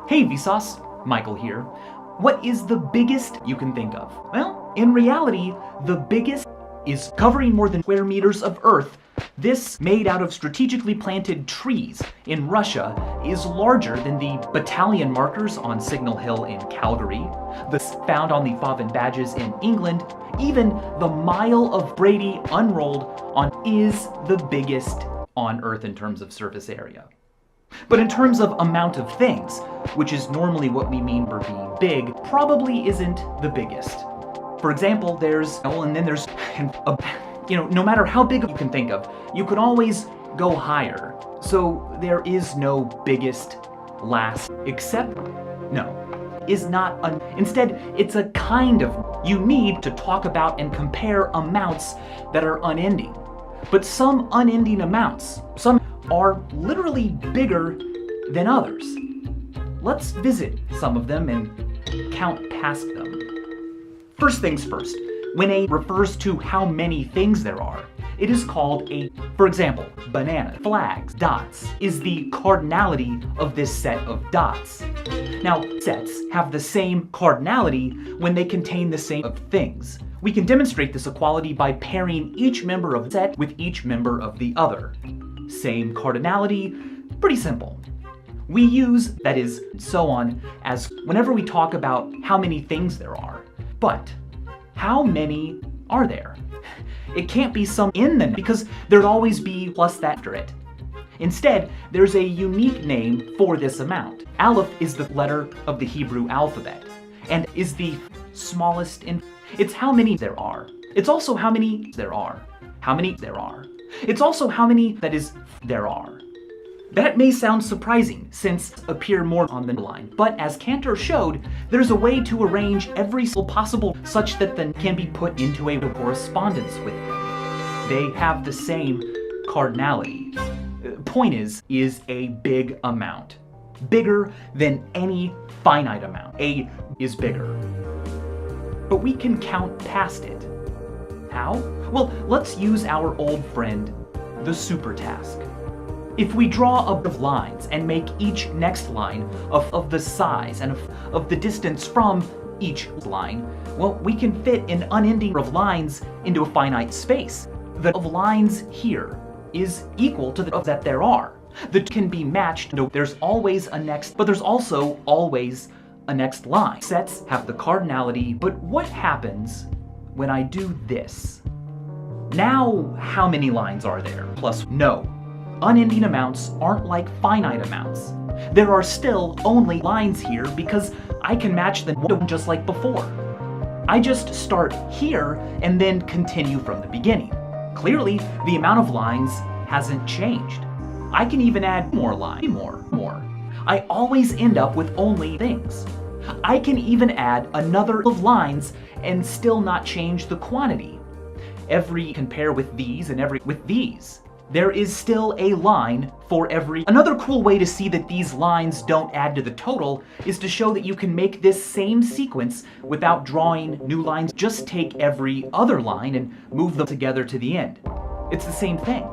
Hey Vsauce, Michael here. What is the biggest you can think of? Well, in reality, the biggest is covering more than square meters of Earth. This, made out of strategically planted trees in Russia, is larger than the battalion markers on Signal Hill in Calgary, the found on the Faven badges in England, even the mile of Brady unrolled on is the biggest on Earth in terms of surface area. But in terms of amount of things, which is normally what we mean by being big, probably isn't the biggest. For example, there's, no matter how big you can think of, you could always go higher. So there is no biggest, last, except, no, is not, instead, it's a kind of, you need to talk about and compare amounts that are unending. But some unending amounts, some are literally bigger than others. Let's visit some of them and count past them. First things first, when a refers to how many things there are, it is called a, for example, banana, flags, dots, is the cardinality of this set of dots. Now, sets have the same cardinality when they contain the same of things. We can demonstrate this equality by pairing each member of the set with each member of the other. Same cardinality, pretty simple. We use, that is, so on, as whenever we talk about how many things there are. But how many are there? It can't be some in them because there'd always be plus that after it. Instead, there's a unique name for this amount. Aleph is the letter of the Hebrew alphabet and is the smallest in. It's how many there are. It's also how many there are. How many there are. It's also how many, that is, there are. That may sound surprising, since appear more on the line, but as Cantor showed, there's a way to arrange every single possible such that then can be put into a correspondence with them. They have the same cardinality. Point is a big amount. Bigger than any finite amount. A is bigger. But we can count past it. How? Well, let's use our old friend, the super task. If we draw a bunch of lines and make each next line of the size and of the distance from each line, well, we can fit an unending number of lines into a finite space. The of lines here is equal to the of that there are. That can be matched. No, there's always a next, but there's also always a next line. Sets have the cardinality, but what happens when I do this? Now, how many lines are there? Plus, no. Unending amounts aren't like finite amounts. There are still only lines here because I can match them just like before. I just start here and then continue from the beginning. Clearly, the amount of lines hasn't changed. I can even add more lines, more. I always end up with only things. I can even add another of lines and still not change the quantity. Compare with these and with these. There is still a line for every. Another cool way to see that these lines don't add to the total is to show that you can make this same sequence without drawing new lines. Just take every other line and move them together to the end. It's the same thing.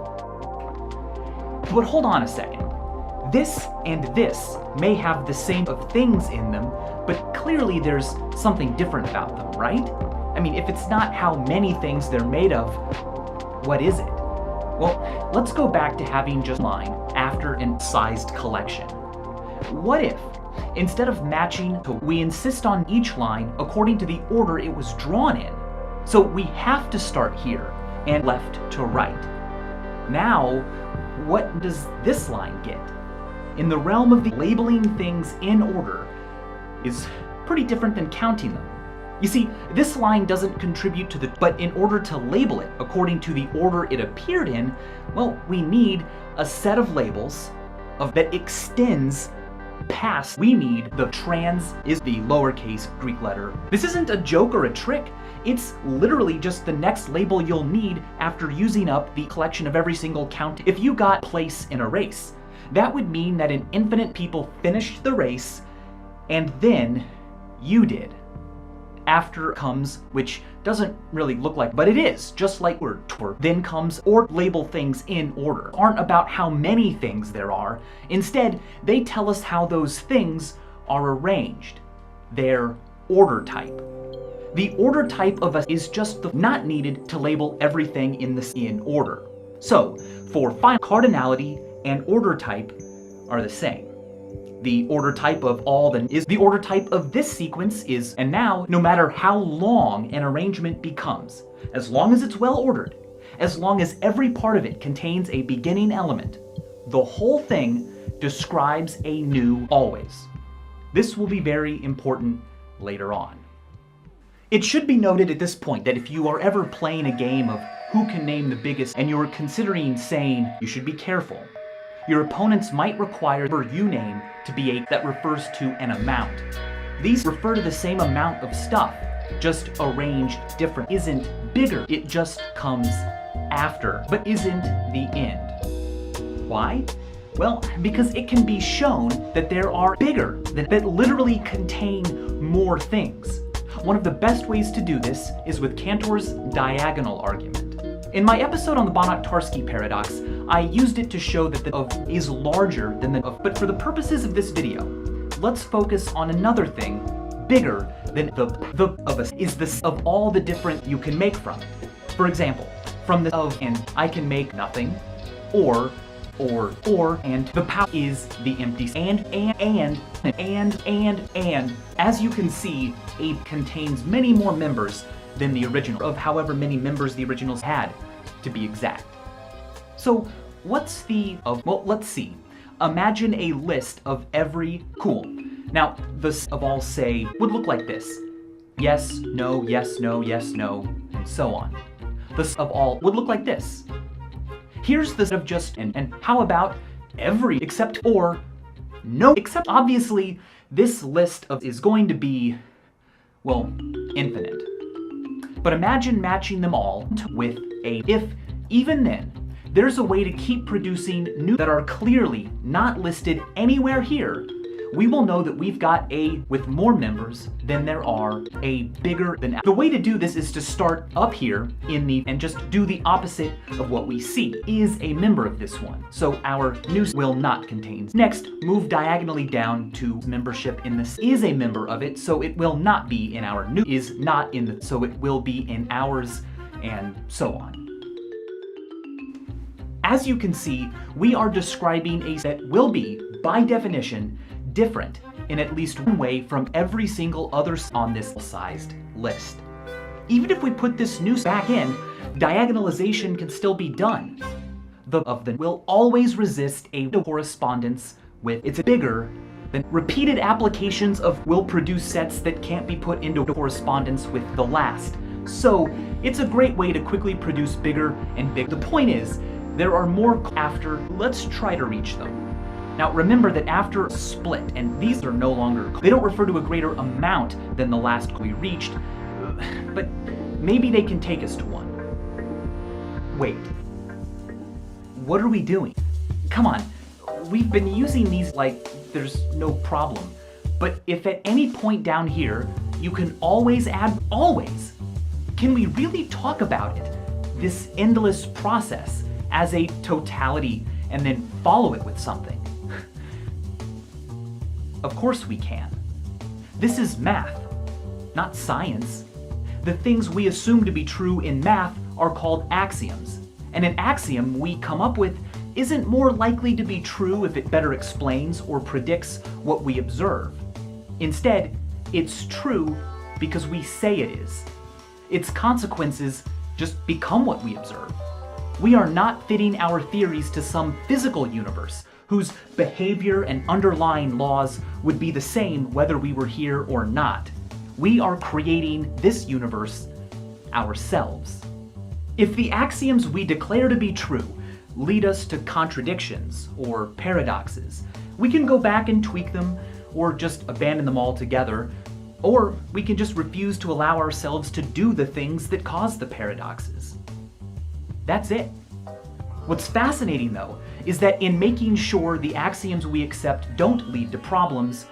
But hold on a second. This and this may have the same of things in them, but clearly there's something different about them, right? I mean, if it's not how many things they're made of, what is it? Well, let's go back to having just line after an sized collection. What if, instead of matching, we insist on each line according to the order it was drawn in? So we have to start here and left to right. Now, what does this line get? In the realm of the labeling things in order is pretty different than counting them. You see, this line doesn't contribute to the, but in order to label it according to the order it appeared in, well, we need a set of labels that extends past. We need the trans is the lowercase Greek letter. This isn't a joke or a trick. It's literally just the next label you'll need after using up the collection of every single count. If you got place in a race, that would mean that an infinite people finished the race and then you did. After comes, which doesn't really look like, but it is, just like word tour. Then comes or label things in order. Aren't about how many things there are. Instead, they tell us how those things are arranged. They're order type. The order type of a is just not needed to label everything in order. So, for final, cardinality and order type are the same. The order type of the order type of this sequence is, and now, no matter how long an arrangement becomes, as long as it's well ordered, as long as every part of it contains a beginning element, the whole thing describes a new always. This will be very important later on. It should be noted at this point that if you are ever playing a game of who can name the biggest and you're considering saying you should be careful, your opponents might require the you name to be a that refers to an amount. These refer to the same amount of stuff, just arranged different. Isn't bigger, it just comes after, but isn't the end. Why? Well, because it can be shown that there are bigger that literally contain more things. One of the best ways to do this is with Cantor's diagonal argument. In my episode on the Banach-Tarski paradox, I used it to show that the of is larger than the of, but for the purposes of this video, let's focus on another thing bigger than the of a is this of all the different you can make from it. For example, from the of and I can make nothing, or, and the power is the empty and. As you can see, A contains many more members than the original, of however many members the originals had, to be exact. So what's the of, well, let's see. Imagine a list of every, cool. Now, the of all say would look like this. Yes, no, yes, no, and so on. The of all would look like this. Here's the of just, and how about every except or no, except obviously this list of is going to be, well, infinite. But imagine matching them all with a if, even then, there's a way to keep producing new that are clearly not listed anywhere here. We will know that we've got a with more members than there are a bigger than. The way to do this is to start up here in the and just do the opposite of what we see is a member of this one. So our new will not contain. Next, move diagonally down to membership in this is a member of it, so it will not be in our new is not in the so it will be in ours and so on. As you can see, we are describing a that will be, by definition, different in at least one way from every single other on this sized list. Even if we put this new back in, diagonalization can still be done. The of the will always resist a correspondence with it's bigger than repeated applications of will produce sets that can't be put into correspondence with the last. So it's a great way to quickly produce bigger and bigger. The point is, there are more after, let's try to reach them. Now remember that after a split, and these are no longer, they don't refer to a greater amount than the last we reached, but maybe they can take us to one. Wait, what are we doing? Come on, we've been using these like there's no problem, but if at any point down here, you can always add always, can we really talk about it, this endless process, as a totality and then follow it with something? Of course we can. This is math, not science. The things we assume to be true in math are called axioms, and an axiom we come up with isn't more likely to be true if it better explains or predicts what we observe. Instead, it's true because we say it is. Its consequences just become what we observe. We are not fitting our theories to some physical universe whose behavior and underlying laws would be the same whether we were here or not. We are creating this universe ourselves. If the axioms we declare to be true lead us to contradictions or paradoxes, we can go back and tweak them or just abandon them altogether, or we can just refuse to allow ourselves to do the things that cause the paradoxes. That's it. What's fascinating, though, is that in making sure the axioms we accept don't lead to problems,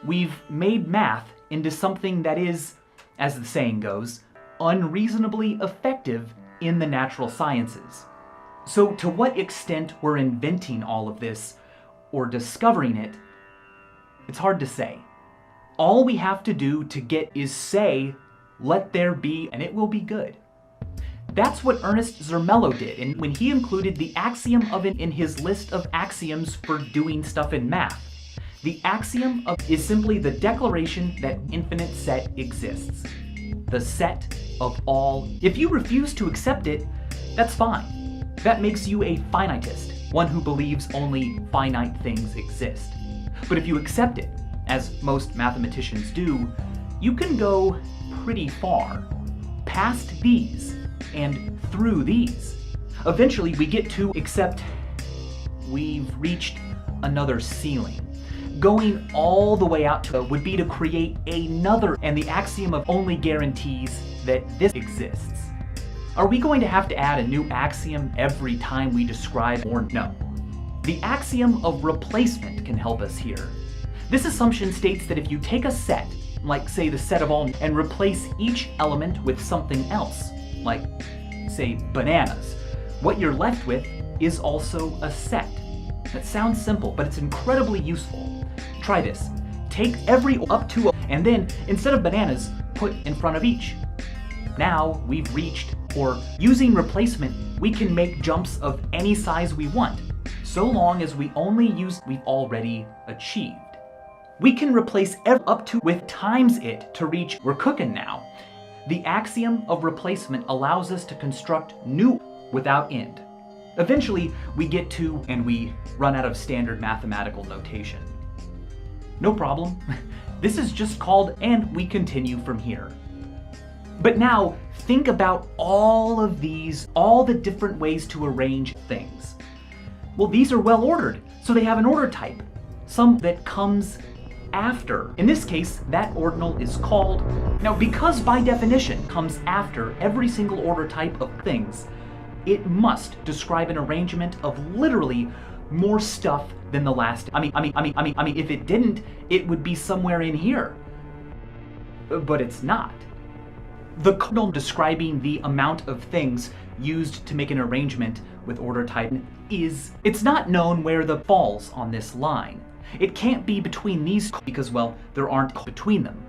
we've made math into something that is, as the saying goes, unreasonably effective in the natural sciences. So to what extent we're inventing all of this, or discovering it, it's hard to say. All we have to do to get is say, let there be, and it will be good. That's what Ernest Zermelo did when he included the axiom of it in his list of axioms for doing stuff in math. The axiom is simply the declaration that infinite set exists. The set of all. If you refuse to accept it, that's fine. That makes you a finitist, one who believes only finite things exist. But if you accept it, as most mathematicians do, you can go pretty far, past these and through these. Eventually we get to accept we've reached another ceiling. Going all the way out to would be to create another, and the axiom of only guarantees that this exists. Are we going to have to add a new axiom every time we describe or no? The axiom of replacement can help us here. This assumption states that if you take a set, like say the set of all, and replace each element with something else, like say bananas, what you're left with is also a set. That sounds simple, but it's incredibly useful. Try this. Take every up to, and then instead of bananas, put in front of each. Now we've reached, or using replacement, we can make jumps of any size we want, so long as we only use we've already achieved. We can replace up to with times it to reach we're cooking now. The axiom of replacement allows us to construct new without end. Eventually, we get to, and we run out of standard mathematical notation. No problem. This is just called, and we continue from here. But now, think about all of these, all the different ways to arrange things. Well, these are well ordered, so they have an order type, some that comes after. In this case, that ordinal is called. Now, because by definition comes after every single order type of things, it must describe an arrangement of literally more stuff than the last. I mean, if it didn't, it would be somewhere in here. But it's not. The codal describing the amount of things used to make an arrangement with order type it's not known where the falls on this line. It can't be between these because, well, there aren't between them.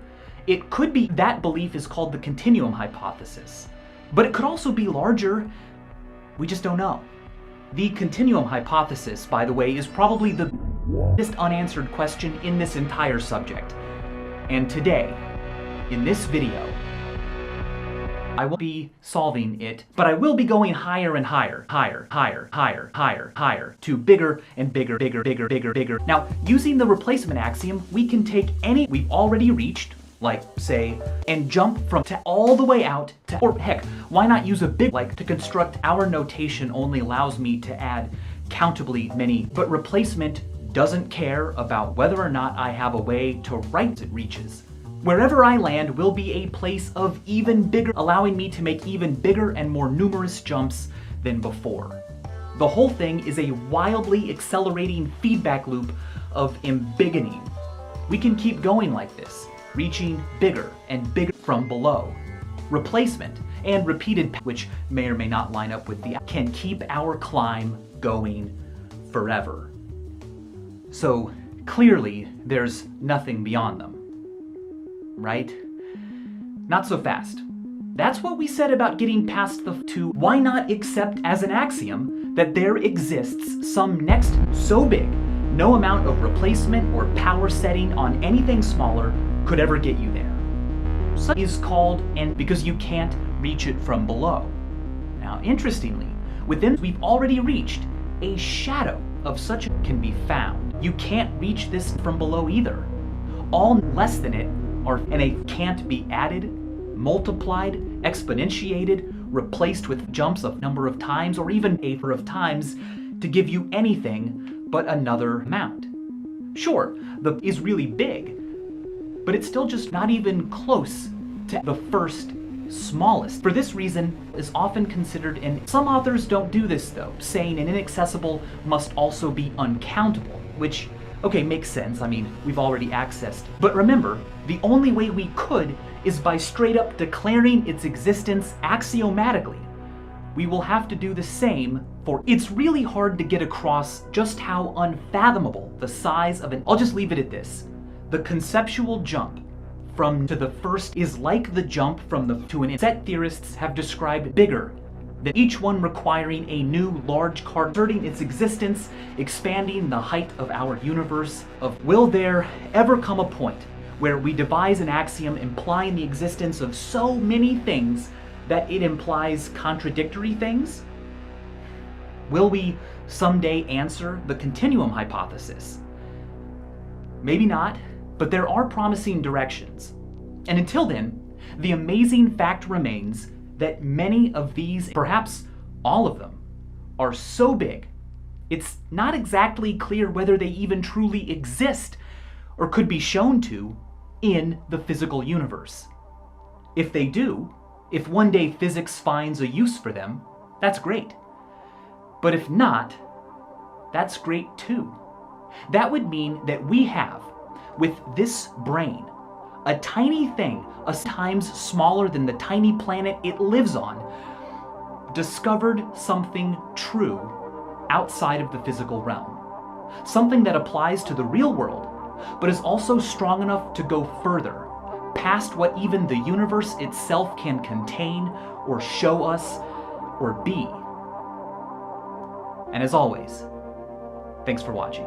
It could be that belief is called the continuum hypothesis. But it could also be larger. We just don't know. The continuum hypothesis, by the way, is probably the biggest unanswered question in this entire subject. And today, in this video, I won't be solving it, but I will be going higher and higher, to bigger and bigger. Now, using the replacement axiom, we can take any we've already reached, like say, and jump from all the way out to, or heck, why not use a big, like to construct our notation only allows me to add countably many, but replacement doesn't care about whether or not I have a way to write it reaches. Wherever I land will be a place of even bigger, allowing me to make even bigger and more numerous jumps than before. The whole thing is a wildly accelerating feedback loop of embiggening. We can keep going like this, reaching bigger and bigger from below. Replacement and repeated, which may or may not line up with the, can keep our climb going forever. So clearly there's nothing beyond them. Right? Not so fast. That's what we said about getting past the two. Why not accept as an axiom that there exists some next so big, no amount of replacement or power setting on anything smaller could ever get you there. So is called, and because you can't reach it from below. Now, interestingly, within we've already reached a shadow of such can be found. You can't reach this from below either. All less than it and a can't be added, multiplied, exponentiated, replaced with jumps of number of times or even a number of times to give you anything but another amount. Sure, the is really big, but it's still just not even close to the first smallest. For this reason, is often considered, and some authors don't do this though, saying an inaccessible must also be uncountable, which okay, makes sense. I mean, we've already accessed. But remember, the only way we could is by straight up declaring its existence axiomatically. We will have to do the same for it's really hard to get across just how unfathomable the size of an, I'll just leave it at this. The conceptual jump from to the first is like the jump from the to an set theorists have described bigger, than each one requiring a new large card asserting its existence, expanding the height of our universe of will there ever come a point where we devise an axiom implying the existence of so many things that it implies contradictory things? Will we someday answer the continuum hypothesis? Maybe not, but there are promising directions. And until then, the amazing fact remains that many of these, perhaps all of them, are so big, it's not exactly clear whether they even truly exist or could be shown to in the physical universe. If they do, if one day physics finds a use for them, that's great. But if not, that's great too. That would mean that we have, with this brain, a tiny thing, a times smaller than the tiny planet it lives on, discovered something true outside of the physical realm. Something that applies to the real world, but is also strong enough to go further, past what even the universe itself can contain or show us or be. And as always, thanks for watching.